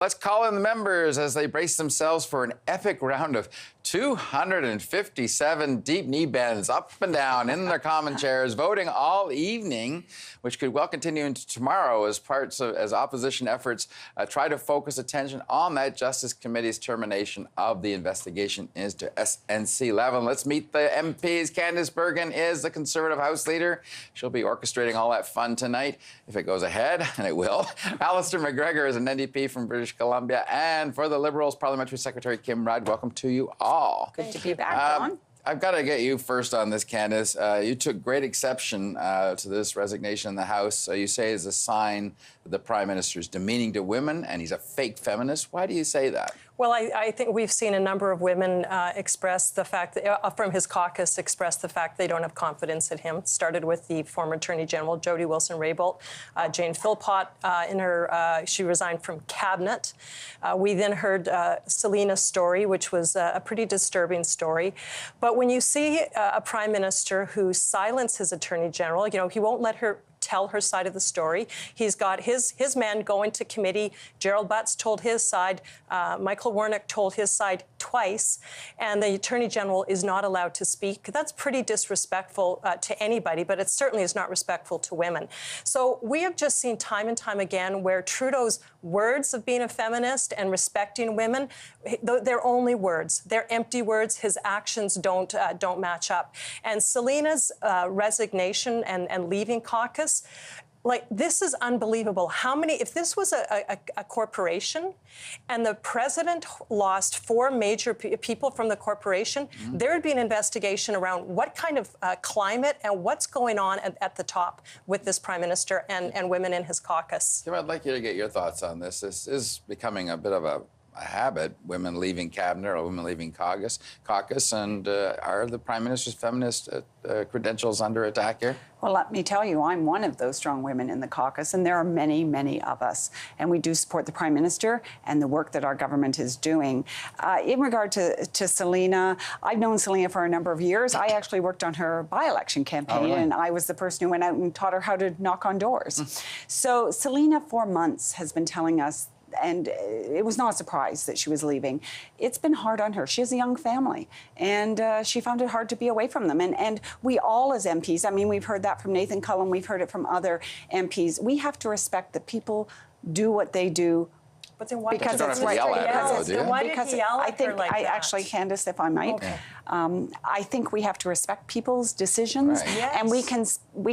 Let's call in the members as they brace themselves for an epic round of 257 deep knee bends up and down in their common chairs, voting all evening, which could well continue into tomorrow as opposition efforts try to focus attention on that Justice Committee's termination of the investigation into SNC-Lavalin. Let's meet the MPs. Candice Bergen is the Conservative House Leader. She'll be orchestrating all that fun tonight if it goes ahead, and it will. Alistair McGregor is an NDP from British Columbia, and for the Liberals, Parliamentary Secretary Kim Rudd. Welcome to you all. Good to be back, John. I've got to get you first on this, Candice. You took great exception to this resignation in the House. You say it's a sign that the Prime Minister is demeaning to women and he's a fake feminist. Why do you say that? Well, I think we've seen a number of women express the fact that, from his caucus, express the fact they don't have confidence in him. It started with the former Attorney General, Jody Wilson-Raybould. Jane Philpott, she resigned from cabinet. We then heard Celina's story, which was a pretty disturbing story. But when you see a Prime Minister who silences his Attorney General, he won't let her tell her side of the story. He's got his men going to committee. Gerald Butts told his side. Michael Warnock told his side twice. And the Attorney General is not allowed to speak. That's pretty disrespectful to anybody, but it certainly is not respectful to women. So we have just seen time and time again where Trudeau's words of being a feminist and respecting women, they're only words. They're empty words. His actions don't match up. And Celina's resignation and leaving caucus, this is unbelievable. If this was a corporation and the president lost 4 major people from the corporation, there would be an investigation around what kind of climate and what's going on at the top with this Prime Minister and women in his caucus. Kim, I'd like you to get your thoughts on this. This is becoming a bit of a habit, women leaving cabinet or women leaving caucus, and are the Prime Minister's feminist credentials under attack here? Well, let me tell you, I'm one of those strong women in the caucus, and there are many, many of us. And we do support the Prime Minister and the work that our government is doing. In regard to Celina, I've known Celina for a number of years. I actually worked on her by-election campaign, and I was the person who went out and taught her how to knock on doors. So Celina, for months, has been telling us, and it was not a surprise that she was leaving. It's been hard on her. She has a young family, and she found it hard to be away from them. And we all as MPs, I mean, we've heard that from Nathan Cullen, we've heard it from other MPs, we have to respect that people do what they do. But then why because it's right. Why did he yell at her like that? Actually, Candice, if I might, I think we have to respect people's decisions, and we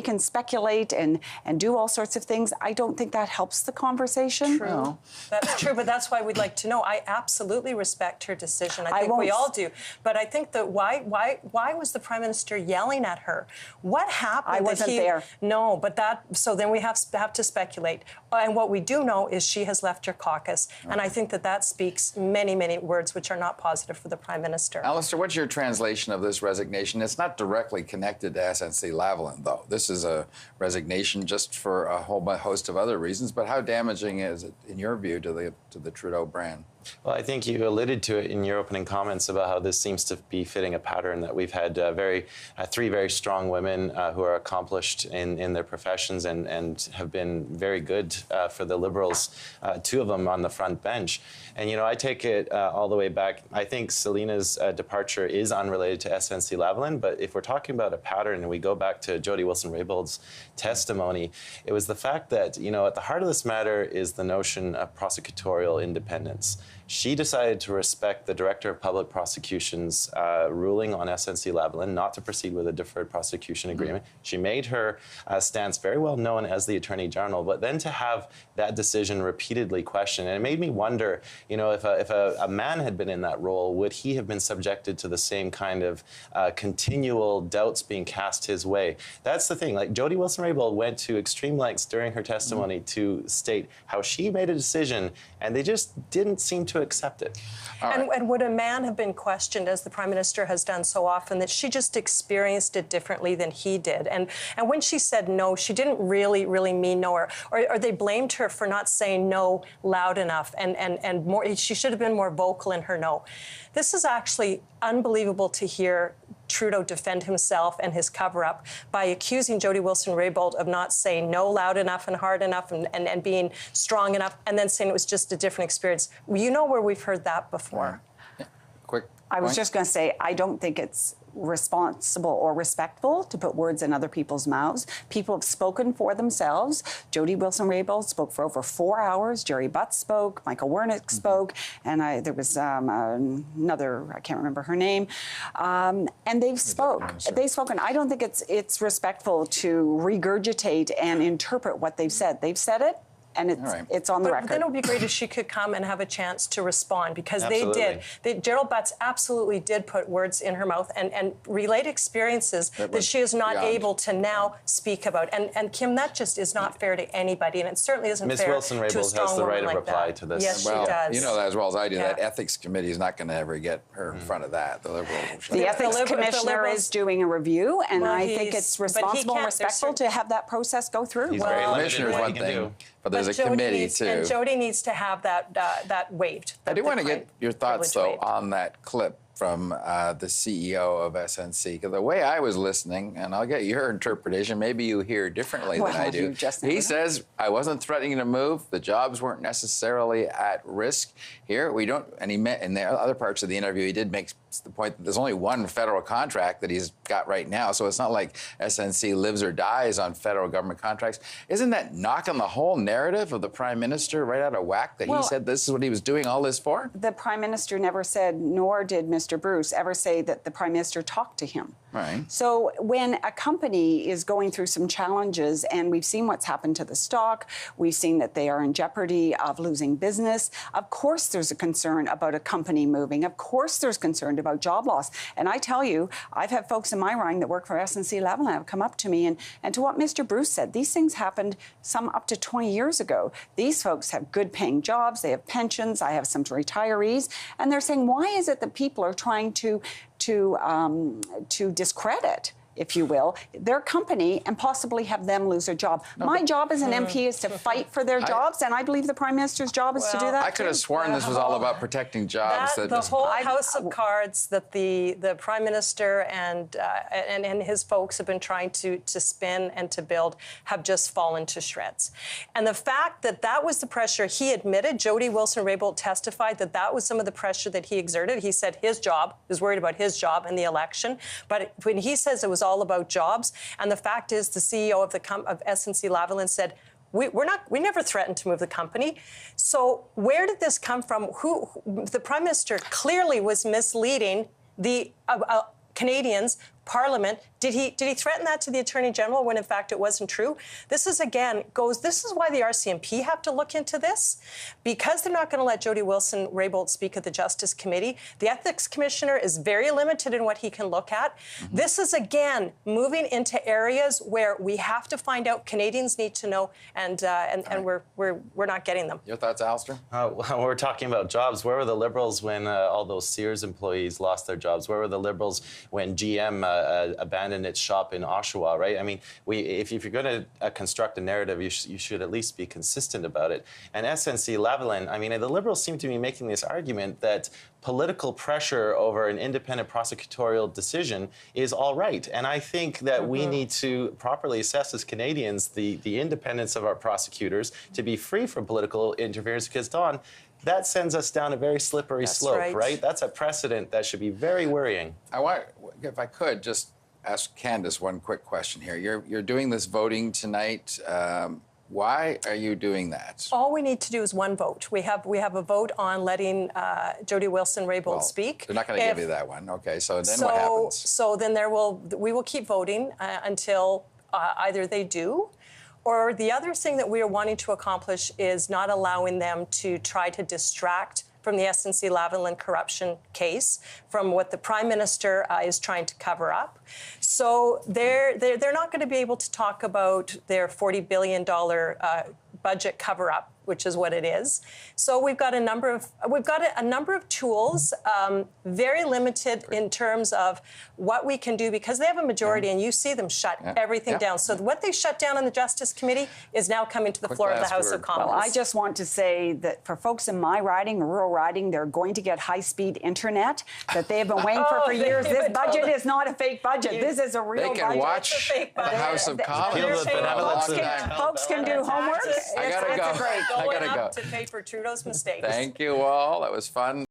can speculate and do all sorts of things. I don't think that helps the conversation. True, no. That's true, but that's why we'd like to know. I absolutely respect her decision. I think we all do. But I think that why was the Prime Minister yelling at her? What happened? I wasn't there. No, but so then we have to speculate. And what we do know is she has left her caucus. And I think that speaks many, many words which are not positive for the Prime Minister. Alistair, what's your translation of this resignation? It's not directly connected to SNC-Lavalin, though. This is a resignation just for a whole host of other reasons. But how damaging is it, in your view, to the Trudeau brand? Well, I think you alluded to it in your opening comments about how this seems to be fitting a pattern that we've had 3 very strong women who are accomplished in their professions and have been very good for the Liberals, 2 of them on the front bench. And, I take it all the way back. I think Celina's departure is unrelated to SNC-Lavalin, but if we're talking about a pattern and we go back to Jody Wilson-Raybould's testimony, it was the fact that, at the heart of this matter is the notion of prosecutorial independence. She decided to respect the Director of Public Prosecution's ruling on SNC-Lavalin not to proceed with a deferred prosecution agreement. She made her stance very well known as the Attorney General, but then to have that decision repeatedly questioned. And it made me wonder, if a man had been in that role, would he have been subjected to the same kind of continual doubts being cast his way? That's the thing. Like, Jody Wilson-Raybould went to extreme lengths during her testimony to state how she made a decision, and they just didn't seem to accept it. And would a man have been questioned, as the Prime Minister has done so often, that she just experienced it differently than he did? And when she said no, she didn't really mean no, or they blamed her for not saying no loud enough, and more. She should have been more vocal in her no. This is actually unbelievable to hear Trudeau defend himself and his cover-up by accusing Jody Wilson-Raybould of not saying no loud enough and hard enough and being strong enough, and then saying it was just a different experience. You know where we've heard that before. Yeah. Quick I was point. just going to say, I don't think it's responsible or respectful to put words in other people's mouths. People have spoken for themselves. Jody Wilson-Raybould spoke for over 4 hours. Jerry Butts spoke. Michael Wernick spoke. And there was another, I can't remember her name. And they've spoken. I don't think it's respectful to regurgitate and interpret what they've said. They've said it. And it's on the record. Then it would be great if she could come and have a chance to respond, because Absolutely. they did. Gerald Butts absolutely did put words in her mouth and relate experiences that she is not able to now speak about. And Kim, that just is not fair to anybody, and it certainly isn't fair to a strong woman like that. Ms. Wilson-Raybould has the right of reply to this. Yes, Well, she does. you know that as well as I do. That ethics committee is not going to ever get her in front of that. The Liberals. The ethics commissioner Liberals, is doing a review, and well, I think it's responsible and respectful to have that process go through. He's very limited Commissioner in is what one he can thing, do. but there's a Jody committee needs, too. and Jody needs to have that waived. I do want to get your thoughts, though, waived. on that clip from the CEO of SNC. Because the way I was listening, and I'll get your interpretation, maybe you hear differently than I do. He says, I wasn't threatening to move. The jobs weren't necessarily at risk here. We don't, and he meant in the other parts of the interview, he did make the point that there's only one federal contract that he's got right now. So it's not like SNC lives or dies on federal government contracts. Isn't that knocking the whole narrative of the Prime Minister right out of whack that he said this is what he was doing all this for? The Prime Minister never said, nor did Mr. Bruce ever say that the Prime Minister talked to him. Right. So when a company is going through some challenges, and we've seen what's happened to the stock, we've seen that they are in jeopardy of losing business, of course there's a concern about a company moving. Of course there's concern about job loss. And I tell you, I've had folks in my riding that work for SNC-Lavalin have come up to me, and to what Mr. Bruce said, these things happened some up to 20 years ago. These folks have good paying jobs, they have pensions, I have some retirees, and they're saying, why is it that people are trying to discredit, if you will, their company and possibly have them lose their job? My job as an MP is to fight for their jobs, and I believe the Prime Minister's job is to do that. I could have sworn this was all about protecting jobs. The whole house of cards that the Prime Minister and his folks have been trying to spin and to build have just fallen to shreds. And the fact that that was the pressure he admitted, Jody Wilson-Raybould testified that was some of the pressure that he exerted. He said his job, he was worried about his job in the election. But when he says it was all about jobs, and the fact is the CEO of SNC-Lavalin said, we never threatened to move the company. So where did this come from? The Prime Minister clearly was misleading the Canadians, Parliament. Did he threaten that to the Attorney General when in fact it wasn't true? This is this is why the RCMP have to look into this, because they're not going to let Jody Wilson-Raybould speak at the Justice Committee. The Ethics Commissioner is very limited in what he can look at. This is again moving into areas where we have to find out. Canadians need to know, and we're not getting them. Your thoughts, Alistair? We're talking about jobs. Where were the Liberals when all those Sears employees lost their jobs? Where were the Liberals when GM abandoned its shop in Oshawa, right? I mean, if you're going to construct a narrative, you should at least be consistent about it. And SNC-Lavalin, I mean, the Liberals seem to be making this argument that political pressure over an independent prosecutorial decision is all right. And I think that we need to properly assess as Canadians the independence of our prosecutors to be free from political interference, because, Dawn, that sends us down a very slippery slope, right? That's a precedent that should be very worrying. I want, if I could, just ask Candice one quick question here. You're doing this voting tonight. Why are you doing that? All we need to do is one vote. We have a vote on letting Jody Wilson-Raybould speak. They're not going to give you that one. Okay, so then what happens? So then we will keep voting until either they do, or the other thing that we are wanting to accomplish is not allowing them to try to distract from the SNC-Lavalin corruption case, from what the Prime Minister is trying to cover up. So they're not going to be able to talk about their $40 billion budget cover-up which is what it is. So we've got a number of tools, very limited in terms of what we can do because they have a majority, and you see them shut everything down. So what they shut down in the Justice Committee is now coming to the floor of the House of Commons. Well, I just want to say that for folks in my riding, rural riding, they're going to get high-speed internet that they have been waiting for years. This budget is not a fake budget. This is a real budget. They can watch the House of Commons. Folks can do homework. I gotta go. Going I gotta go. to pay for Trudeau's mistakes. Thank you all. That was fun.